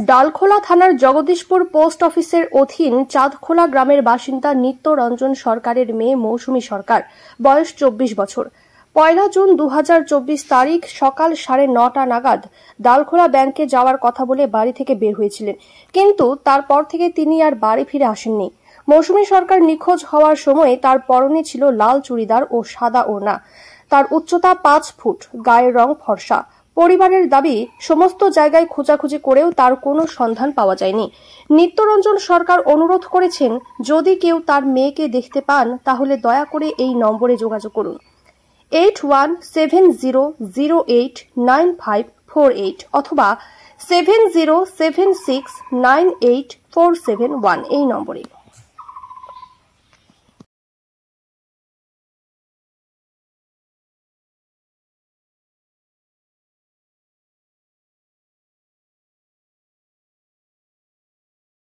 ডালখোলা থানার জগদীশপুর পোস্ট অফিসের অধীন চাঁদখোলা গ্রামের বাসিন্দা নিত্যরঞ্জন সরকারের মেয়ে মৌসুমী সরকার, বয়স 24 বছর। 1 জুন 2024 তারিখ সকাল 9:30 নাগাদ ডালখোলা ব্যাংকে যাওয়ার কথা বলে বাড়ি থেকে বের হয়েছিলেন, কিন্তু তারপর থেকে তিনি আর বাড়ি ফিরে আসেননি। মৌসুমী সরকার নিখোঁজ হওয়ার সময় তার পরনে ছিল লাল চুড়িদার ও সাদা ওড়না। তার উচ্চতা 5 ফুট, গায়ের রং ফর্সা। পরিবারের দাবি, সমস্ত জায়গায় খোঁজাখুঁজি করেও তার কোনো সন্ধান পাওয়া যায়নি। নিত্যরঞ্জন সরকার অনুরোধ করেছেন, যদি কেউ তার মেয়েকে দেখতে পান তাহলে দয়া করে এই নম্বরে যোগাযোগ করুন, 8170089548 অথবা 7076984741 এই নম্বরে।